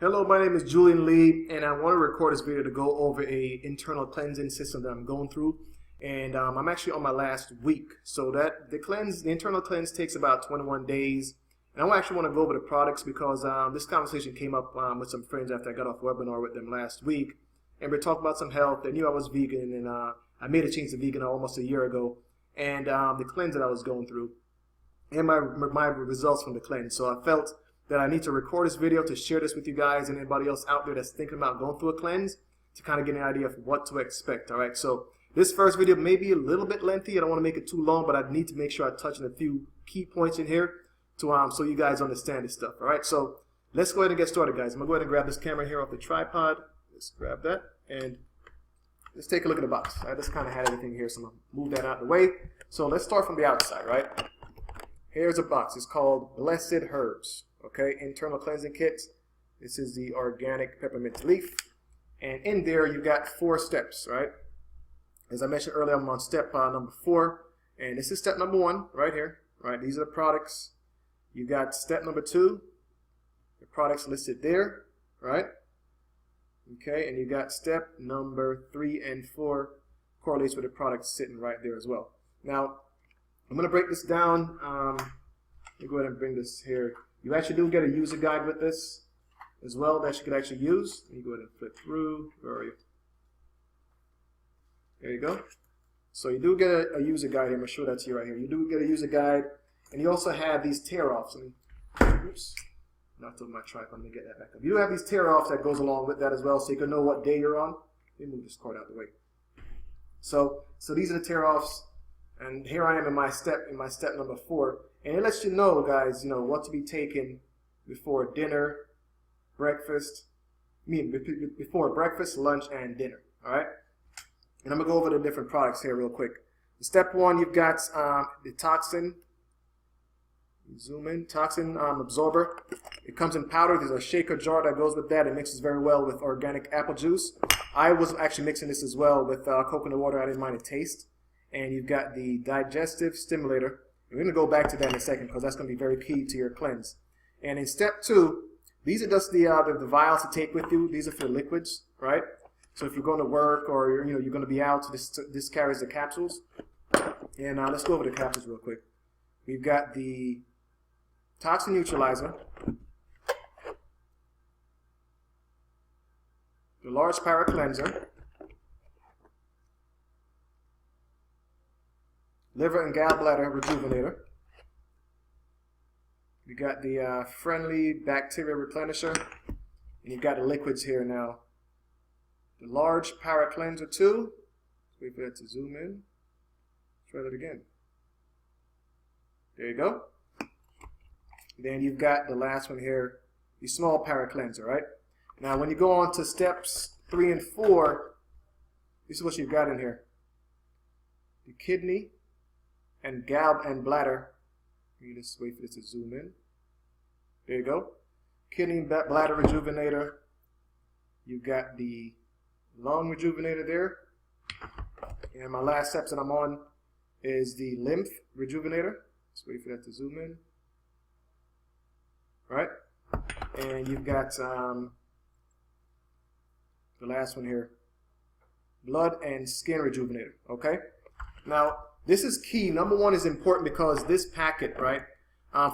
Hello, my name is Julian Lee, and I want to record this video to go over a internal cleansing system that I'm going through. And I'm actually on my last week. So that the internal cleanse takes about 21 days. And I actually want to go over the products because this conversation came up with some friends after I got off webinar with them last week. And we talked about some health. They knew I was vegan, and I made a change to vegan almost a year ago. And the cleanse that I was going through and my results from the cleanse. So I felt that I need to record this video to share this with you guys and anybody else out there that's thinking about going through a cleanse to kind of get an idea of what to expect. All right, so this first video may be a little bit lengthy. I don't want to make it too long, but I need to make sure I touch on a few key points in here to so you guys understand this stuff. All right, so let's go ahead and get started, guys. I'm gonna go ahead and grab this camera here off the tripod. Let's grab that and let's take a look at the box. I just kind of had everything here, so I'm gonna move that out of the way. So let's start from the outside. Right, here's a box. It's called Blessed Herbs. Okay, internal cleansing kit. This is the organic peppermint leaf, and in there you got 4 steps. Right, as I mentioned earlier, I'm on step number 4, and this is step number 1 right here. Right, these are the products. You got step number 2, the products listed there. Right, okay, and you got step number 3 and 4 correlates with the products sitting right there as well. Now I'm going to break this down. Let me go ahead and bring this here. You actually do get a user guide with this as well that you could actually use. Let me go ahead and flip through. Where are you? There you go. So you do get a user guide here. I'm going to show that to you right here. You do get a user guide, and you also have these tear-offs. Oops. Knocked over my tripod. Let me get that back up. You do have these tear-offs that goes along with that as well, so you can know what day you're on. Let me move this cord out of the way. So these are the tear-offs, and here I am in my step number 4. And it lets you know, guys, what to be taking before dinner, breakfast, before breakfast, lunch, and dinner. All right. And I'm gonna go over the different products here real quick. Step 1, you've got the toxin. Zoom in, toxin absorber. It comes in powder. There's a shaker jar that goes with that. It mixes very well with organic apple juice. I was actually mixing this as well with coconut water. I didn't mind the taste. And you've got the digestive stimulator. We're going to go back to that in a second because that's going to be very key to your cleanse. And in step 2, these are just the vials to take with you. These are for liquids, right? So if you're going to work or you're going to be out, this carries the capsules. And let's go over the capsules real quick. We've got the toxin neutralizer, the large power cleanser, liver and gallbladder rejuvenator. We got the friendly bacteria replenisher, and you've got the liquids here now. The large power cleanser 2. Wait for that to zoom in. Try that again. There you go. Then you've got the last one here, the small power cleanser. Right. Now, when you go on to steps 3 and 4, this is what you've got in here: the kidney and bladder. You just wait for this to zoom in. There you go. Kidney and bladder rejuvenator. You've got the lung rejuvenator there. And my last steps that I'm on is the lymph rejuvenator. Let's wait for that to zoom in. Right? And you've got the last one here, blood and skin rejuvenator. Okay? Now, this is key. Number 1 is important because this packet, right?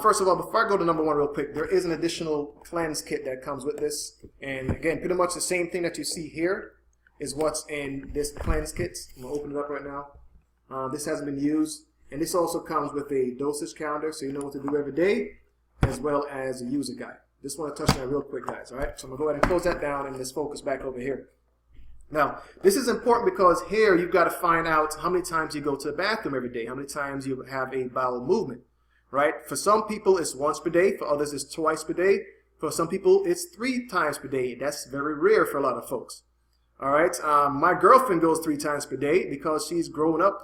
First of all, before I go to number 1 real quick, there is an additional cleanse kit that comes with this. And again, pretty much the same thing that you see here is what's in this cleanse kit. I'm going to open it up right now. This hasn't been used. And this also comes with a dosage calendar, so you know what to do every day, as well as a user guide. Just want to touch on that real quick, guys. All right, so I'm going to go ahead and close that down and let's focus back over here. Now, this is important because here you've got to find out how many times you go to the bathroom every day, how many times you have a bowel movement, right? For some people, it's once per day. For others, it's twice per day. For some people, it's 3 times per day. That's very rare for a lot of folks. All right, my girlfriend goes 3 times per day because she's grown up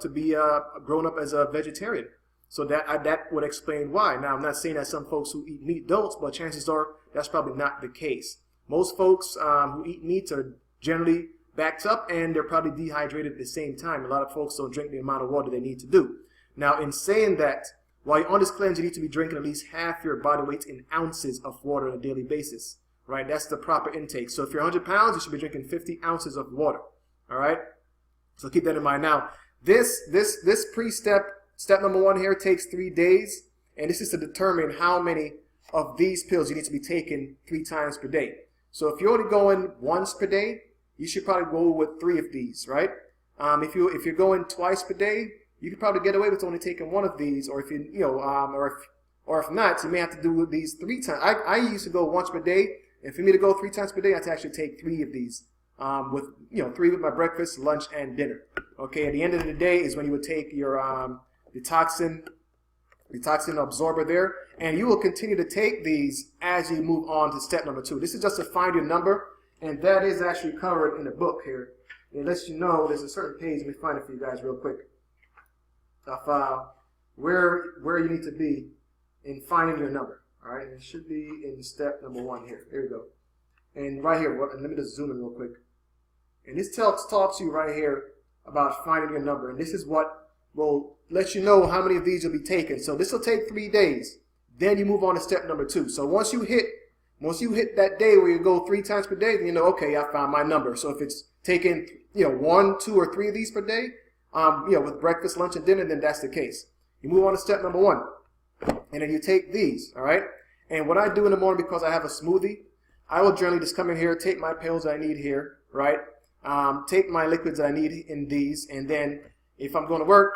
as a vegetarian. So that would explain why. Now, I'm not saying that some folks who eat meat don't, but chances are that's probably not the case. Most folks who eat meat are generally backed up, and they're probably dehydrated at the same time. A lot of folks don't drink the amount of water they need to do. Now, in saying that, while you're on this cleanse, you need to be drinking at least half your body weight in ounces of water on a daily basis. right? That's the proper intake. So if you're 100 pounds, you should be drinking 50 ounces of water, all right? So keep that in mind. Now, this pre-step, step number 1 here takes 3 days, and this is to determine how many of these pills you need to be taking 3 times per day. So if you're only going once per day, you should probably go with 3 of these, right? If you're going twice per day, you could probably get away with only taking 1 of these, or if or if not, you may have to do these 3 times. I used to go once per day, and for me to go 3 times per day, I have to actually take 3 of these. With 3 with my breakfast, lunch, and dinner. Okay, at the end of the day is when you would take your the toxin absorber there, and you will continue to take these as you move on to step number 2. This is just to find your number, and that is actually covered in the book here. It lets you know there's a certain page. Let me find it for you guys real quick. Of where you need to be in finding your number. All right, it should be in step number 1 here. Here we go. And right here, let me just zoom in real quick. And this talks to you right here about finding your number. And this is what will let you know how many of these you'll be taking. So this will take 3 days. Then you move on to step number 2. So once you hit that day where you go 3 times per day, then you know, okay, I found my number. So if it's taking 1, 2, or 3 of these per day, with breakfast, lunch, and dinner, then that's the case. You move on to step number 1. And then you take these, all right? And what I do in the morning, because I have a smoothie, I will generally just come in here, take my pills I need here, right? Take my liquids that I need in these, and then if I'm going to work,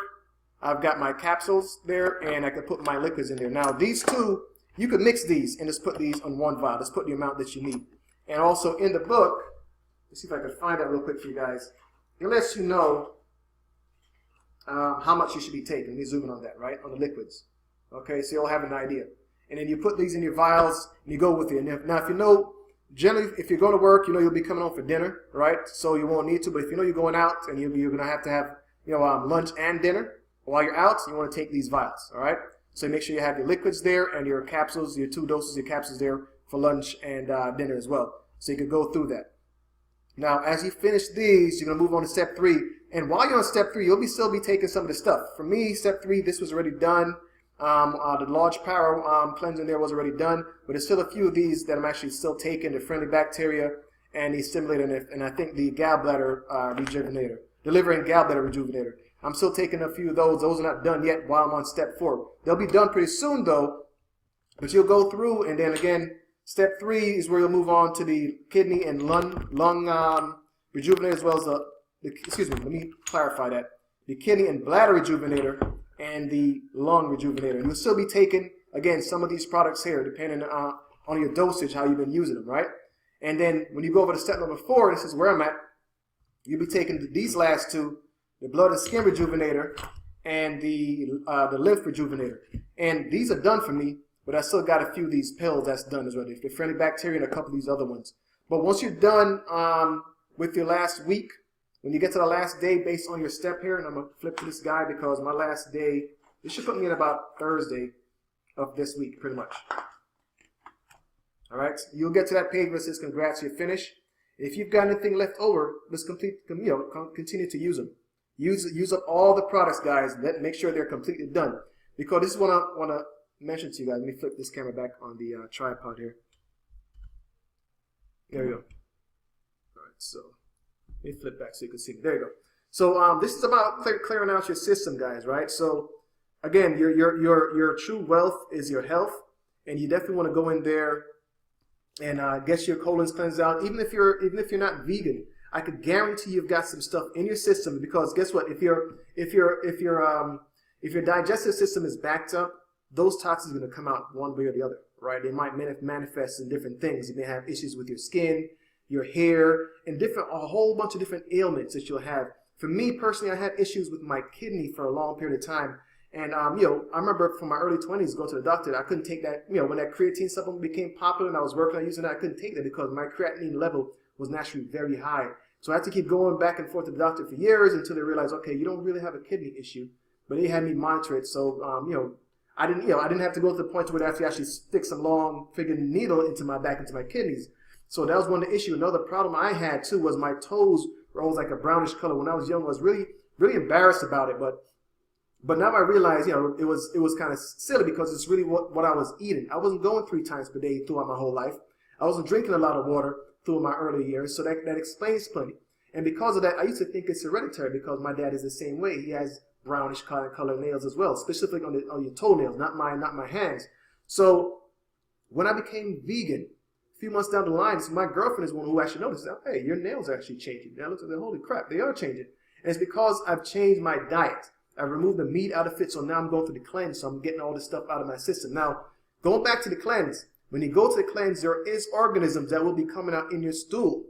I've got my capsules there, and I can put my liquids in there. Now, these 2, you could mix these and just put these on 1 vial. Just put the amount that you need. And also in the book, let's see if I can find that real quick for you guys. It lets you know how much you should be taking. Let me zoom in on that, right, on the liquids. Okay, so you'll have an idea. And then you put these in your vials, and you go with it. Now, if you know, generally, if you're going to work, you'll be coming home for dinner, right? So you won't need to. But if you're going out and you're going to have lunch and dinner while you're out, you want to take these vials, all right? So make sure you have your liquids there and your capsules, your 2 doses, your capsules there for lunch and dinner as well. So you can go through that. Now, as you finish these, you're going to move on to step 3. And while you're on step 3, you'll still be taking some of the stuff. For me, step 3, this was already done. The large power cleansing there was already done, but there's still a few of these that I'm actually still taking, the friendly bacteria and the stimulator, and I think the gallbladder rejuvenator, delivering gallbladder rejuvenator. I'm still taking a few of those. Those are not done yet while I'm on step 4. They'll be done pretty soon though, but you'll go through, and then again, step 3 is where you'll move on to the kidney and lung rejuvenator, as well as excuse me, let me clarify that, the kidney and bladder rejuvenator and the lung rejuvenator. And you'll still be taking, again, some of these products here, depending on your dosage, how you've been using them, right? And then when you go over to step number 4, this is where I'm at, you'll be taking these last 2, the blood and skin rejuvenator and the lymph rejuvenator. And these are done for me, but I still got a few of these pills that's done as well. The friendly bacteria and a couple of these other ones. But once you're done with your last week, when you get to the last day based on your step here, and I'm going to flip to this guy because my last day, this should put me in about Thursday of this week, pretty much. All right, you'll get to that page where it says, congrats, you're finished. If you've got anything left over, just continue to use them. Use up all the products, guys. Make sure they're completely done. Because this is what I want to mention to you guys. Let me flip this camera back on the tripod here. There we go. All right, so let me flip back so you can see me. There you go. So this is about clearing out your system, guys, right? So again, your true wealth is your health, and you definitely want to go in there and get your colons cleansed out. Even if you're not vegan, I could guarantee you've got some stuff in your system, because guess what? If your digestive system is backed up, those toxins are going to come out one way or the other, right? They might manifest in different things. You may have issues with your skin, your hair, and a whole bunch of different ailments that you'll have. For me personally, I had issues with my kidney for a long period of time. And, I remember from my early 20s going to the doctor. I couldn't take that, when that creatine supplement became popular and I was working on using that, I couldn't take that because my creatinine level was naturally very high. So I had to keep going back and forth to the doctor for years until they realized, okay, you don't really have a kidney issue. But they had me monitor it. So, I didn't have to go to the point where they actually stick some long friggin' needle into my kidneys. So that was one of the issues. Another problem I had too was my toes were always like a brownish color. When I was young, I was really, really embarrassed about it. But now I realize, it was kind of silly because it's really what I was eating. I wasn't going 3 times per day throughout my whole life. I wasn't drinking a lot of water through my early years, so that explains plenty. And because of that, I used to think it's hereditary because my dad is the same way. He has brownish colored nails as well, specifically on your toenails, not my hands. So when I became vegan, a few months down the line, so my girlfriend is one who actually noticed that, hey, your nails are actually changing. And I looked at them, holy crap, they are changing. And it's because I've changed my diet. I've removed the meat out of it, so now I'm going through the cleanse, so I'm getting all this stuff out of my system. Now, going back to the cleanse, when you go to the cleanse, there is organisms that will be coming out in your stool.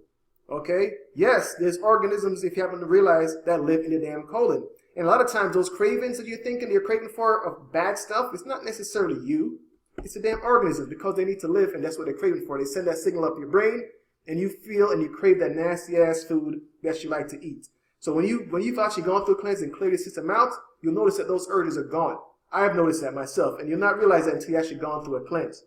Okay? Yes, there's organisms, if you happen to realize, that live in your damn colon. And a lot of times, those cravings that you're craving for of bad stuff, it's not necessarily you. It's a damn organism because they need to live, and that's what they're craving for. They send that signal up your brain, and you feel and you crave that nasty-ass food that you like to eat. So when you've actually gone through a cleanse and cleared your system out, you'll notice that those urges are gone. I have noticed that myself, and you'll not realize that until you actually gone through a cleanse.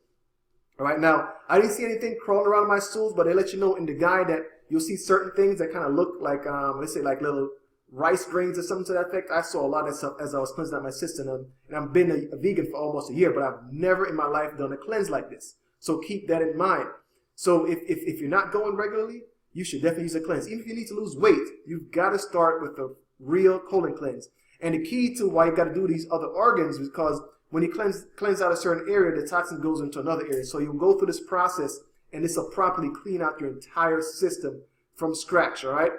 All right, now, I didn't see anything crawling around my stools, but they let you know in the guide that you'll see certain things that kind of look like, let's say like little rice grains or something to that effect. I saw a lot of that stuff as I was cleansing out my system, and I've been a vegan for almost a year, but I've never in my life done a cleanse like this. So keep that in mind. So if you're not going regularly, you should definitely use a cleanse. Even if you need to lose weight, you've got to start with a real colon cleanse. And the key to why you got to do these other organs is because when you cleanse out a certain area, the toxin goes into another area. So you'll go through this process, and this will properly clean out your entire system from scratch, all right?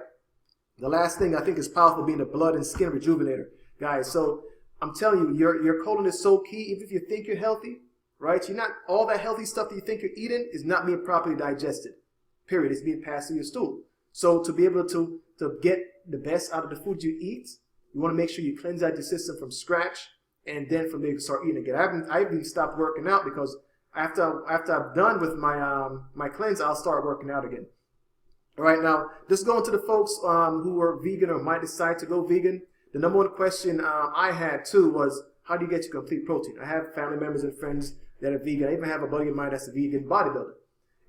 The last thing I think is powerful being the blood and skin rejuvenator, guys. So I'm telling you, your colon is so key. Even if you think you're healthy, right? You're not, all that healthy stuff that you think you're eating is not being properly digested. Period. It's being passed through your stool. So to be able to get the best out of the food you eat, you want to make sure you cleanse out your system from scratch, and then from there you can start eating again. I've even stopped working out because after I'm done with my cleanse, I'll start working out again. All right, now just going to the folks who are vegan or might decide to go vegan. The number one question I had too was, how do you get your complete protein? I have family members and friends that are vegan. I even have a buddy of mine that's a vegan bodybuilder.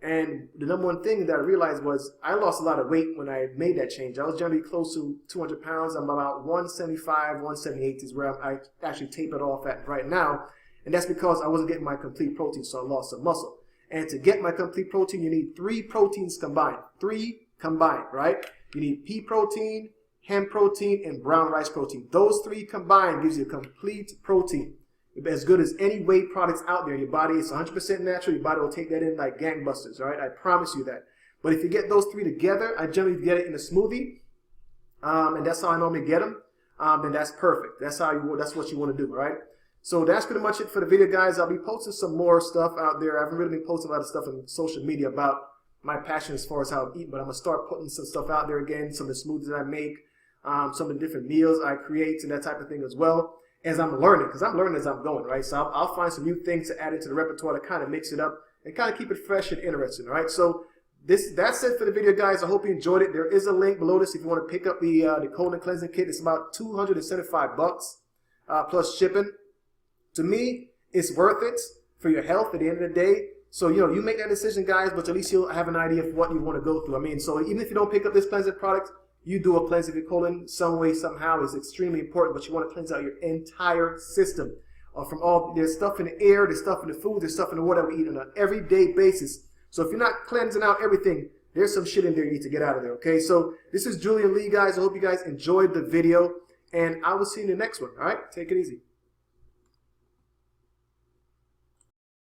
And the number one thing that I realized was I lost a lot of weight when I made that change. I was generally close to 200 pounds. I'm about 175, 178 is where I actually tapered off at right now. And that's because I wasn't getting my complete protein, so I lost some muscle. And to get my complete protein, you need 3 proteins combined. 3 combined, right? You need pea protein, hemp protein, and brown rice protein. Those 3 combined gives you complete protein. As good as any whey products out there in your body. It's 100% natural. Your body will take that in like gangbusters, all right? I promise you that. But if you get those 3 together, I generally get it in a smoothie, and that's how I normally get them. Then that's perfect. That's what you want to do, all right? So that's pretty much it for the video, guys. I'll be posting some more stuff out there. I haven't really been posting a lot of stuff on social media about my passion as far as how I eat, but I'm gonna start putting some stuff out there again. Some of the smoothies that I make, some of the different meals I create, and that type of thing as well. As I'm learning, because I'm learning as I'm going, right? So I'll find some new things to add into the repertoire to kind of mix it up and kind of keep it fresh and interesting, all right? So that's it for the video, guys. I hope you enjoyed it. There is a link below this if you want to pick up the colon cleansing kit. It's about $275 plus shipping. To me, it's worth it for your health at the end of the day. So, you make that decision, guys, but at least you'll have an idea of what you want to go through. I mean, so even if you don't pick up this cleansing product, you do a cleanse of your colon some way, somehow. It's extremely important, but you want to cleanse out your entire system. There's stuff in the air, there's stuff in the food, there's stuff in the water we eat on an everyday basis. So if you're not cleansing out everything, there's some shit in there you need to get out of there, okay? So this is Julian Lee, guys. I hope you guys enjoyed the video, and I will see you in the next one, all right? Take it easy.